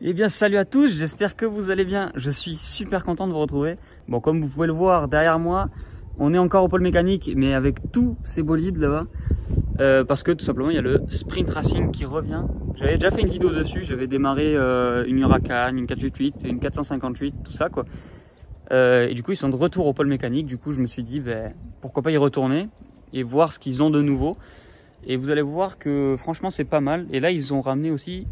Eh bien salut à tous, j'espère que vous allez bien. Je suis super content de vous retrouver. Bon, comme vous pouvez le voir derrière moi, on est encore au pôle mécanique, mais avec tous ces bolides là-bas. Parce que tout simplement il y a le sprint racing qui revient. J'avais déjà fait une vidéo dessus, j'avais démarré une Huracan, une 488, une 458, tout ça quoi. Et du coup ils sont de retour au pôle mécanique, du coup je me suis dit pourquoi pas y retourner et voir ce qu'ils ont de nouveau. Et vous allez voir que franchement c'est pas mal. Et là ils ont ramené aussi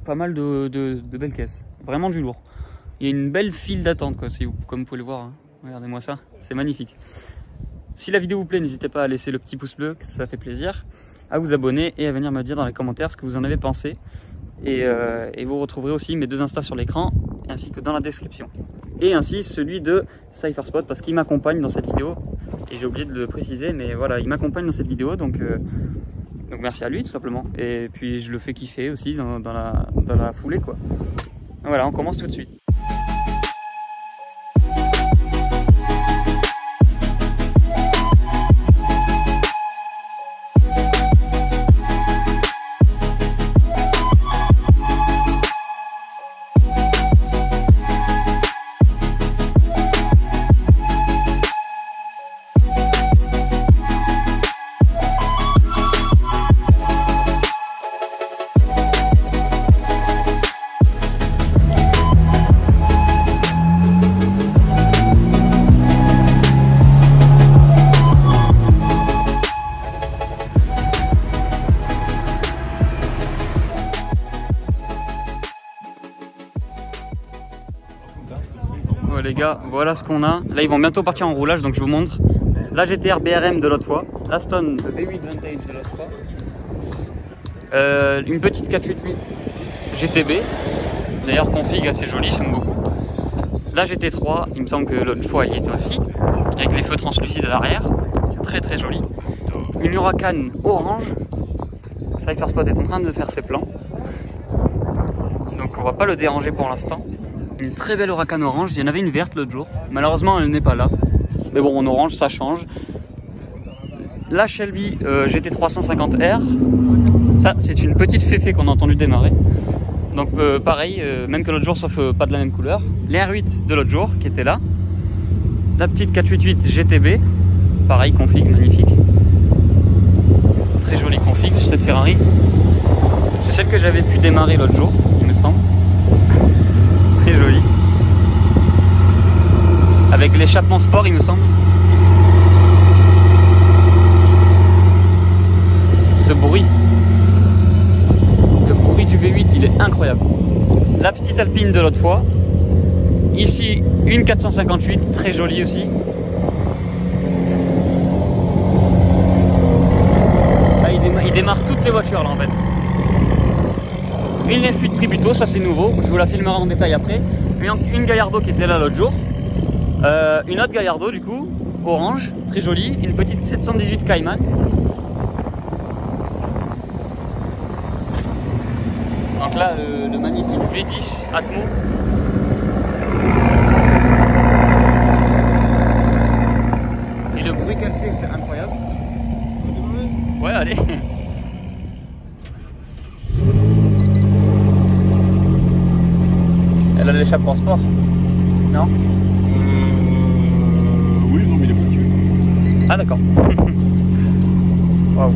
pas mal de belles caisses, vraiment du lourd. Il y a une belle file d'attente quoi, comme vous pouvez le voir, hein. Regardez-moi ça, c'est magnifique. Si la vidéo vous plaît, n'hésitez pas à laisser le petit pouce bleu, ça fait plaisir, à vous abonner et à venir me dire dans les commentaires ce que vous en avez pensé. Et vous retrouverez aussi mes deux Insta sur l'écran, ainsi que dans la description. Et ainsi celui de Cypherspot, parce qu'il m'accompagne dans cette vidéo. Et j'ai oublié de le préciser, mais voilà, il m'accompagne dans cette vidéo, donc merci à lui tout simplement. Et puis je le fais kiffer aussi dans la foulée quoi. Voilà, on commence tout de suite. Ouais, les gars, voilà ce qu'on a. Là ils vont bientôt partir en roulage, donc je vous montre. La GTR BRM de l'autre fois, l'Aston V8 Vantage de l'autre fois, une petite 488 GTB, d'ailleurs config assez jolie, j'aime beaucoup. La GT3, il me semble que l'autre fois il y était aussi, avec les feux translucides à l'arrière, très très joli. Une Huracan orange, Cypherspot est en train de faire ses plans, donc on va pas le déranger pour l'instant. Une très belle Huracan orange, il y en avait une verte l'autre jour, malheureusement elle n'est pas là, mais bon en orange ça change. La Shelby GT350R, ça c'est une petite féfé qu'on a entendu démarrer, donc pareil, même que l'autre jour sauf pas de la même couleur. Les R8 de l'autre jour qui était là, la petite 488 GTB, pareil config, magnifique, très jolie config sur cette Ferrari, c'est celle que j'avais pu démarrer l'autre jour il me semble. Très joli, avec l'échappement sport il me semble. Ce bruit, le bruit du V8 il est incroyable. La petite Alpine de l'autre fois, ici une 458 très jolie aussi. Là, il démarre toutes les voitures là en fait. Une F8 Tributo, ça c'est nouveau, je vous la filmerai en détail après. Une Gallardo qui était là l'autre jour. Une autre Gallardo du coup, orange, très jolie. Une petite 718 Cayman. Donc là, le magnifique V10 Atmo. Et le bruit qu'elle fait, c'est incroyable. Ouais, allez. Elle a l'échappement sport, non? Oui, non, mais il est bloqué. Ah d'accord. Waouh.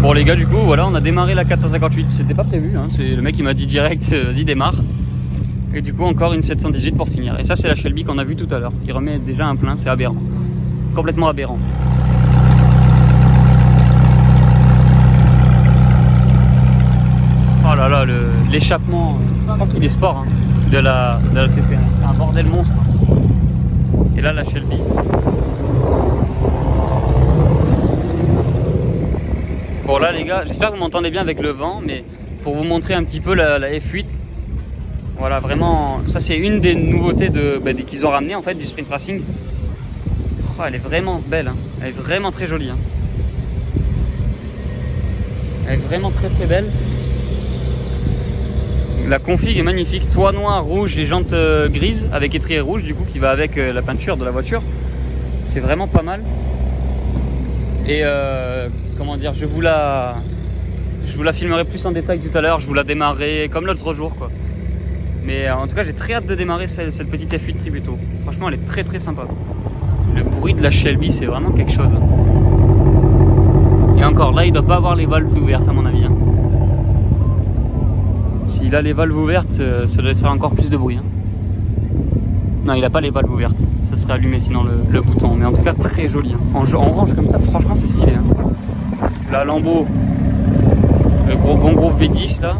Bon les gars, du coup, voilà, on a démarré la 458. C'était pas prévu, hein. C'est le mec qui m'a dit direct, vas-y démarre. Et du coup, encore une 718 pour finir. Et ça, c'est la Shelby qu'on a vu tout à l'heure. Il remet déjà un plein, c'est aberrant. Complètement aberrant. Oh là là, l'échappement, je crois qu'il est sport hein, de la TP. C'est un bordel monstre. Et là, la Shelby. Bon là les gars, j'espère que vous m'entendez bien avec le vent, mais pour vous montrer un petit peu la F8. Voilà, vraiment, ça c'est une des nouveautés qu'ils ont ramené en fait du sprint racing. Oh, elle est vraiment belle, hein. Elle est vraiment très jolie. Hein. Elle est vraiment très très belle. La config est magnifique, toit noir, rouge et jantes grises avec étrier rouge du coup qui va avec la peinture de la voiture. C'est vraiment pas mal. Et comment dire, je vous la Je vous la filmerai plus en détail tout à l'heure, je vous la démarrerai comme l'autre jour quoi. Mais en tout cas j'ai très hâte de démarrer cette petite F8 Tributo. Franchement elle est très très sympa. Le bruit de la Shelby c'est vraiment quelque chose. Et encore là il doit pas avoir les valves ouvertes à mon avis. Hein. S'il a les valves ouvertes ça doit faire encore plus de bruit. Hein. Non il a pas les valves ouvertes, ça serait allumé sinon le bouton. Mais en tout cas très joli. Hein. En range comme ça franchement c'est stylé. Hein. La Lambo, le bon gros V10 là.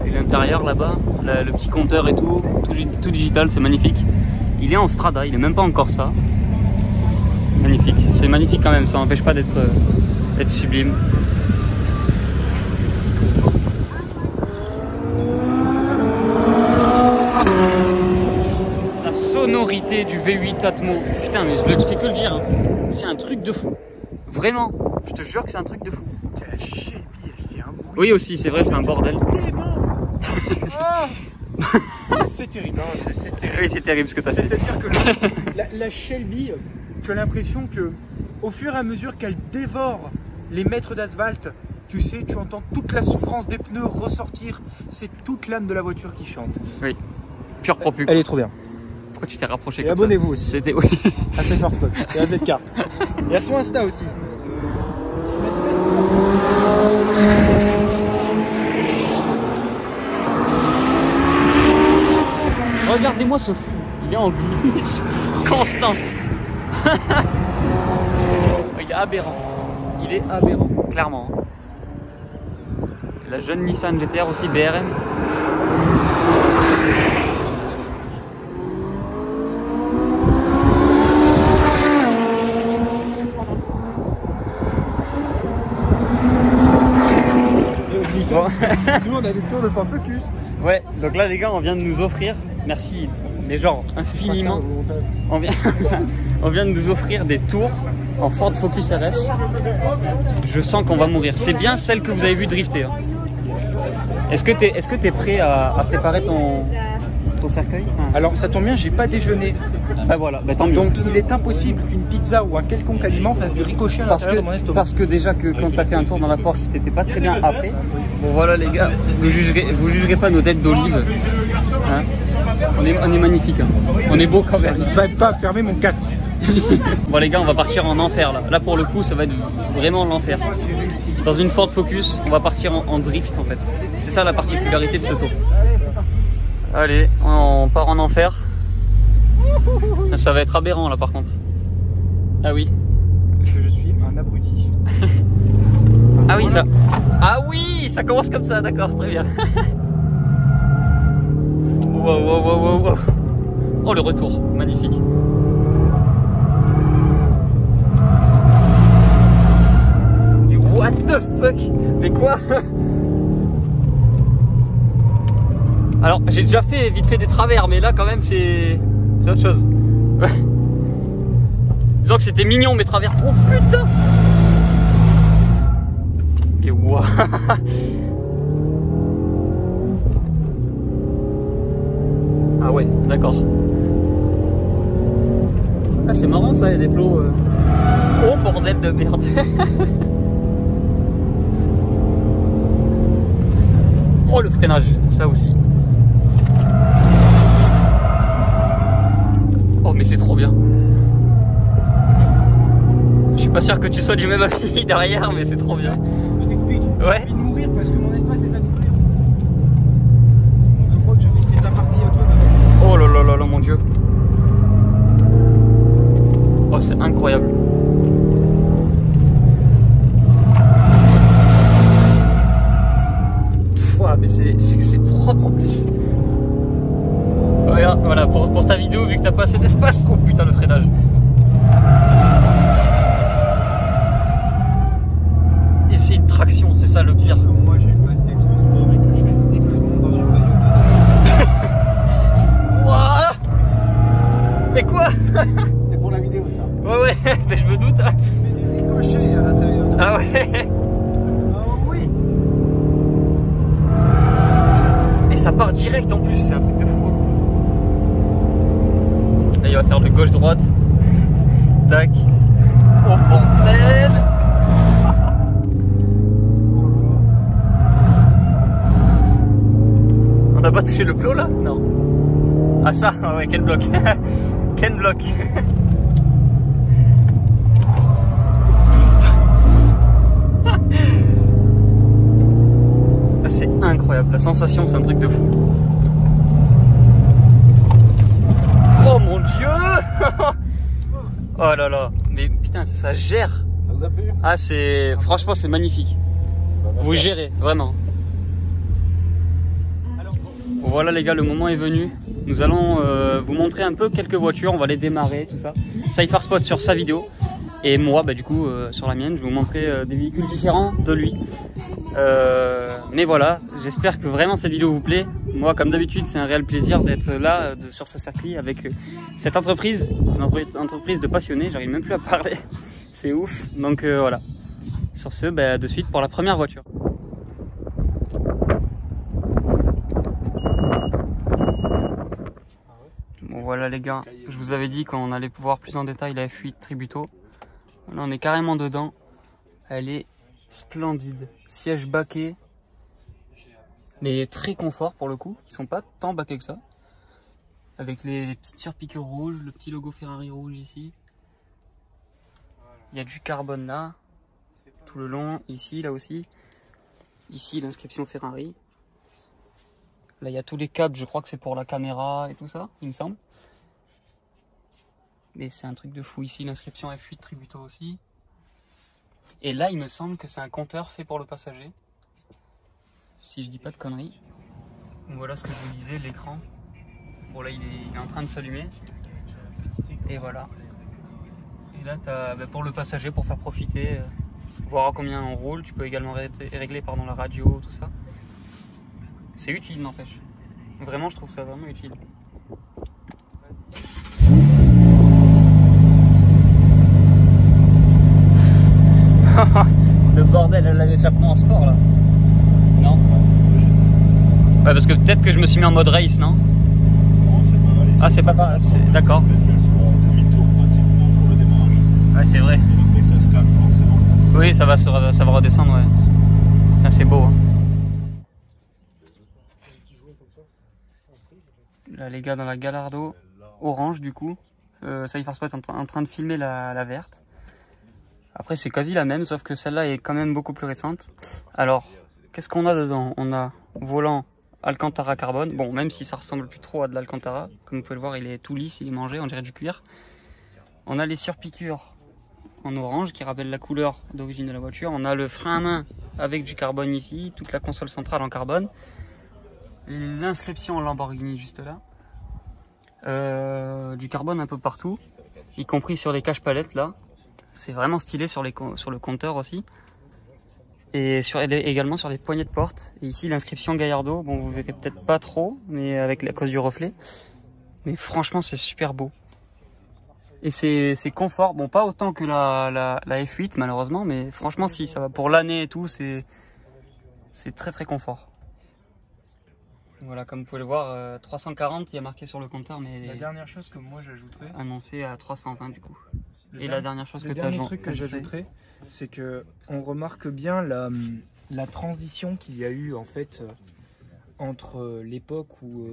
Et l'intérieur là-bas, le petit compteur et tout digital, c'est magnifique. Il est en Strada, il est même pas encore ça. Magnifique, c'est magnifique quand même, ça n'empêche pas d'être sublime. La sonorité du V8 Atmo, putain mais je fais que le dire, hein. C'est un truc de fou. Vraiment, je te jure que c'est un truc de fou. La Shelby, elle fait un bruit. Oui aussi, c'est vrai, elle fait un bordel. C'est terrible, hein, c'est terrible. Oui, c'est terrible ce que tu as fait. C'est-à-dire que la Shelby, tu as l'impression que au fur et à mesure qu'elle dévore les mètres d'asphalte, tu sais, tu entends toute la souffrance des pneus ressortir. C'est toute l'âme de la voiture qui chante. Oui, pure propu. Elle est trop bien. Pourquoi tu t'es rapproché et abonnez-vous aussi. C'était oui. À Safer Spot et à ZK. Et à son Insta aussi. Regardez-moi ce fou, il est en glisse constante. Il est aberrant, clairement. La jeune Nissan GTR aussi BRM. Bon. Nous on a des tours de Ford Focus. Ouais, donc là les gars on vient de nous offrir, merci, mais genre infiniment, on vient de nous offrir des tours en Ford Focus RS. Je sens qu'on va mourir, c'est bien celle que vous avez vu drifter. Hein. Est-ce que t'es prêt à préparer ton cercueil? Alors ça tombe bien, j'ai pas déjeuné. Bah voilà, bah tant mieux. Donc il est impossible qu'une pizza ou un quelconque aliment fasse du ricochet à l'intérieur de mon estomac. Parce que déjà que quand t'as fait un tour dans la Porsche, t'étais pas très bien après. Bon voilà les gars, vous jugerez pas nos têtes d'olive. Hein, on est magnifique, hein. On est beau quand même. Je n'arrive pas à fermer mon casque. Bon les gars, on va partir en enfer là. Là pour le coup, ça va être vraiment l'enfer. Dans une Ford Focus, on va partir en drift en fait. C'est ça la particularité de ce tour. Allez, on part en enfer. Ça va être aberrant là par contre. Ah oui. Parce que je suis un abruti. Ah oui ça. Ah oui, ça commence comme ça, d'accord, très bien. Wow. Oh le retour, magnifique. Mais what the fuck? Mais quoi? Alors j'ai déjà fait vite fait des travers, mais là quand même c'est autre chose. Disons que c'était mignon mes travers. Oh putain! Et waouh! Ah ouais, d'accord. Ah c'est marrant ça, il y a des plots. Oh bordel de merde! Oh le freinage, ça aussi. Oh mais c'est trop bien. Je suis pas sûr que tu sois du même avis derrière, mais c'est trop bien. Je t'explique. Ouais. J'ai envie de mourir parce que mon espace est saturé. Donc je crois que je vais laisser ta partie à toi d'abord. Oh là là là là mon dieu. Oh c'est incroyable. Pouah, mais c'est propre en plus. Regarde, voilà, pour ta vidéo, vu que t'as pas assez d'espace. Oh putain, le freinage. Et c'est une traction, c'est ça le pire. Comme moi, j'ai le mal des transports et que je monte dans une bagnole. Wouah. Mais quoi? C'était pour la vidéo, ça. Ouais, mais je me doute. Hein. Il y a des ricochets à l'intérieur. Ah ouais. Oh oui. Et ça part direct en plus, c'est un truc de fou. Là, il va faire le gauche-droite. Tac. Oh bordel. pas touché le plot là? Non. Ah ça, ouais, quel bloc. Quel bloc. C'est incroyable, la sensation c'est un truc de fou. Oh mon dieu. Oh là là, mais putain ça gère. Ça vous a plu? Ah c'est, franchement c'est magnifique. Vous gérez, vraiment. Bon, voilà les gars, le moment est venu. Nous allons vous montrer un peu quelques voitures, on va les démarrer, tout ça. Cypher Spot sur sa vidéo. Et moi, bah, du coup, sur la mienne, je vais vous montrer des véhicules différents de lui. Mais voilà, j'espère que vraiment cette vidéo vous plaît. Moi, comme d'habitude, c'est un réel plaisir d'être là, sur ce circuit, avec cette entreprise, une entreprise de passionnés. J'arrive même plus à parler, c'est ouf. Donc voilà. Sur ce, bah, de suite pour la première voiture. Bon voilà les gars, je vous avais dit qu'on allait voir plus en détail la F8 Tributo. Là on est carrément dedans. Elle est splendide. Siège baquet. Mais très confort pour le coup. Ils sont pas tant baquets que ça. Avec les petites surpiqûres rouges, le petit logo Ferrari rouge ici. Il y a du carbone là. Tout le long. Ici, là aussi. Ici l'inscription Ferrari. Là il y a tous les câbles, je crois que c'est pour la caméra et tout ça, il me semble. Mais c'est un truc de fou. Ici l'inscription F8 Tributo aussi. Et là il me semble que c'est un compteur fait pour le passager. Si je dis pas de conneries. Donc voilà ce que je vous disais, l'écran. Bon là il est en train de s'allumer. Et voilà. Et là tu as pour le passager, pour faire profiter, voir à combien on roule. Tu peux également régler la radio, tout ça. C'est utile, n'empêche. Vraiment, je trouve ça vraiment utile. Le bordel, elle a l'échappement en sport là. Non? Ouais, parce que peut-être que je me suis mis en mode race, non? Non, c'est pas mal. Ah, c'est pas pareil, d'accord. Elles sont en demi-tour pratiquement pour le démarrage. Ouais, c'est vrai. Et après, ça se calme forcément. Oui, ça va redescendre, ouais. Ça, c'est beau, hein. Là les gars dans la Gallardo orange du coup, Cypher Spot est en train de filmer la verte. Après c'est quasi la même sauf que celle-là est quand même beaucoup plus récente. Alors qu'est-ce qu'on a dedans? On a volant Alcantara carbone, bon même si ça ressemble plus trop à de l'Alcantara, comme vous pouvez le voir il est tout lisse, il est mangé, on dirait du cuir. On a les surpiqûres en orange qui rappellent la couleur d'origine de la voiture. On a le frein à main avec du carbone ici, toute la console centrale en carbone. L'inscription Lamborghini juste là. Du carbone un peu partout, y compris sur les caches-palettes là. C'est vraiment stylé sur le compteur aussi. Et également sur les poignées de porte. Et ici l'inscription Gallardo, bon vous verrez peut-être pas trop, mais à cause du reflet. Mais franchement c'est super beau. Et c'est confort, bon pas autant que la F8 malheureusement, mais franchement si, ça va pour l'année et tout, c'est très très confort. Voilà, comme vous pouvez le voir, 340, il y a marqué sur le compteur, mais la dernière chose que moi j'ajouterais, annoncé à 320 du coup. La dernière chose que j'ajouterais, c'est que on remarque bien la transition qu'il y a eu en fait entre l'époque où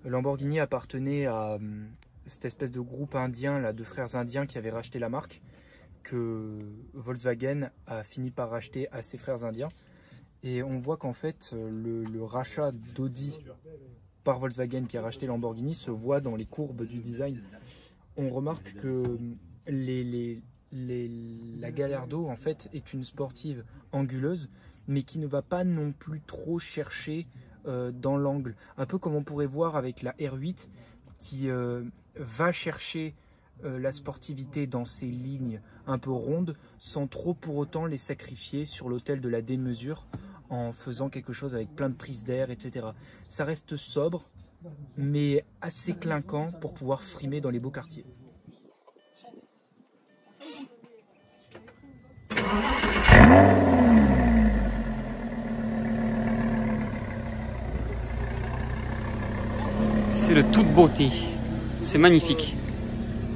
Lamborghini appartenait à cette espèce de groupe indien là, de frères indiens qui avaient racheté la marque, que Volkswagen a fini par racheter à ses frères indiens. Et on voit qu'en fait, le rachat d'Audi par Volkswagen qui a racheté Lamborghini se voit dans les courbes du design. On remarque que la Gallardo en fait est une sportive anguleuse, mais qui ne va pas non plus trop chercher dans l'angle. Un peu comme on pourrait voir avec la R8 qui va chercher la sportivité dans ses lignes un peu rondes, sans trop pour autant les sacrifier sur l'autel de la démesure, en faisant quelque chose avec plein de prises d'air, etc. Ça reste sobre, mais assez clinquant pour pouvoir frimer dans les beaux quartiers. C'est de toute beauté, c'est magnifique.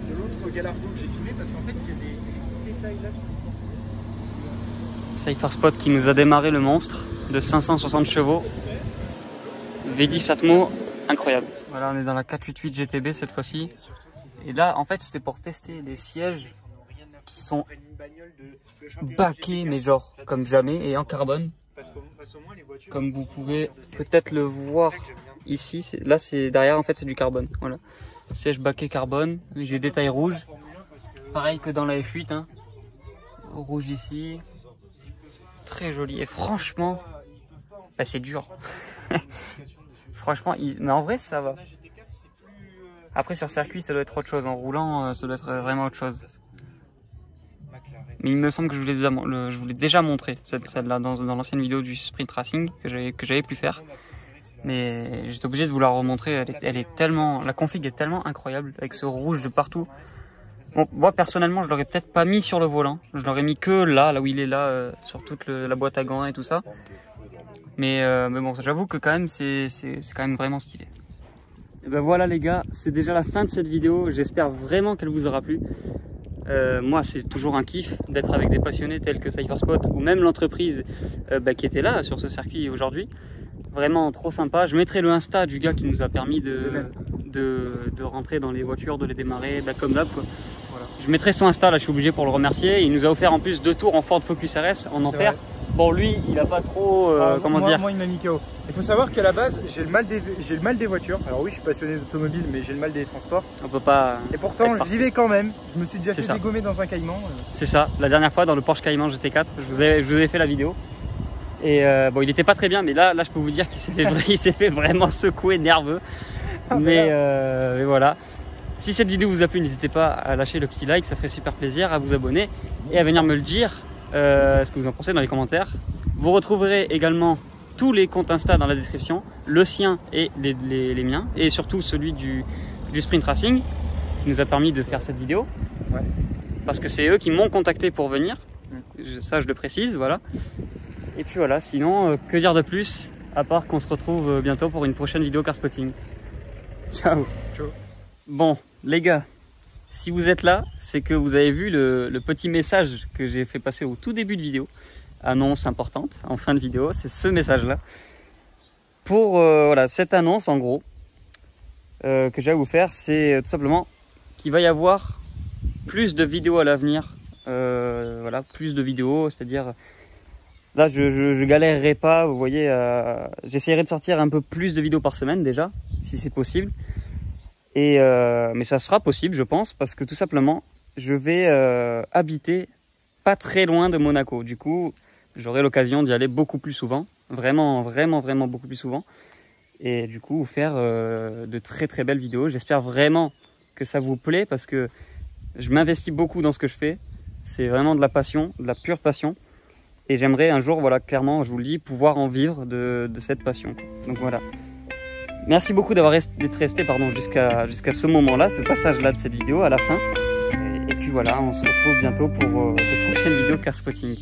De l'autre Gallardo que j'ai filmé, parce qu'en fait il y a des petits détails là sur le Cypher Spot qui nous a démarré le monstre de 560 chevaux. V10 Atmo, incroyable. Voilà, on est dans la 488 GTB cette fois-ci. Et là, en fait, c'était pour tester les sièges qui sont baqués, mais genre comme jamais, et en carbone. Comme vous pouvez peut-être le voir ici, là c'est derrière, en fait c'est du carbone. Voilà, siège baquet carbone, avec des détails rouges. Pareil que dans la F8, hein. Rouge ici. Très joli. Et franchement, bah, c'est dur. Franchement, mais en vrai ça va. Après sur circuit ça doit être autre chose, en roulant ça doit être vraiment autre chose. Mais il me semble que je vous l'ai déjà montré, celle-là, dans l'ancienne vidéo du sprint racing que j'avais pu faire. Mais j'étais obligé de vous la remontrer, elle est tellement, la config est tellement incroyable, avec ce rouge de partout. Bon, moi personnellement je l'aurais peut-être pas mis sur le volant, je l'aurais mis que là où il est là, sur toute la boîte à gants et tout ça. Mais bon, j'avoue que quand même c'est quand même vraiment stylé. Et ben voilà les gars, c'est déjà la fin de cette vidéo, j'espère vraiment qu'elle vous aura plu. Moi c'est toujours un kiff d'être avec des passionnés tels que Cypherspot ou même l'entreprise qui était là sur ce circuit aujourd'hui. Vraiment trop sympa. Je mettrai le Insta du gars qui nous a permis de rentrer dans les voitures, de les démarrer comme d'hab quoi. Voilà. Je mettrai son Insta, là je suis obligé pour le remercier. Il nous a offert en plus 2 tours en Ford Focus RS en enfer. Bon lui il a pas trop comment dire. Moi il m'a mis KO. Il faut savoir qu'à la base j'ai le mal des voitures. Alors oui je suis passionné d'automobile mais j'ai le mal des transports. On peut pas. Et pourtant j'y vais quand même. Je me suis déjà fait dégommer dans un Cayman. C'est ça. La dernière fois dans le Porsche Cayman GT4, je vous ai fait la vidéo. Et bon il était pas très bien mais là je peux vous dire qu'il s'est fait vraiment secouer nerveux. Mais voilà. Si cette vidéo vous a plu, n'hésitez pas à lâcher le petit like, ça ferait super plaisir, à vous abonner et à venir me le dire ce que vous en pensez dans les commentaires. Vous retrouverez également tous les comptes Insta dans la description, le sien et les miens, et surtout celui du Sprint Racing qui nous a permis de faire cette vidéo. Ouais. Parce que c'est eux qui m'ont contacté pour venir, ça je le précise, voilà. Et puis voilà, sinon que dire de plus, à part qu'on se retrouve bientôt pour une prochaine vidéo car spotting. Ciao. Ciao. Bon les gars, si vous êtes là, c'est que vous avez vu le petit message que j'ai fait passer au tout début de vidéo. Annonce importante en fin de vidéo, c'est ce message là. Pour voilà, cette annonce en gros que j'ai à vous faire, c'est tout simplement qu'il va y avoir plus de vidéos à l'avenir. Voilà, plus de vidéos, c'est-à-dire là je galérerai pas, vous voyez, j'essaierai de sortir un peu plus de vidéos par semaine déjà, si c'est possible. Et mais ça sera possible je pense, parce que tout simplement je vais habiter pas très loin de Monaco. Du coup j'aurai l'occasion d'y aller beaucoup plus souvent, vraiment beaucoup plus souvent. Et du coup faire de très belles vidéos. J'espère vraiment que ça vous plaît, parce que je m'investis beaucoup dans ce que je fais. C'est vraiment de la passion, de la pure passion. Et j'aimerais un jour, voilà, clairement, je vous le dis, pouvoir en vivre de cette passion. Donc voilà. Merci beaucoup d'être resté jusqu'à ce moment-là, ce passage-là de cette vidéo à la fin. Et puis voilà, on se retrouve bientôt pour de prochaines vidéos car spotting.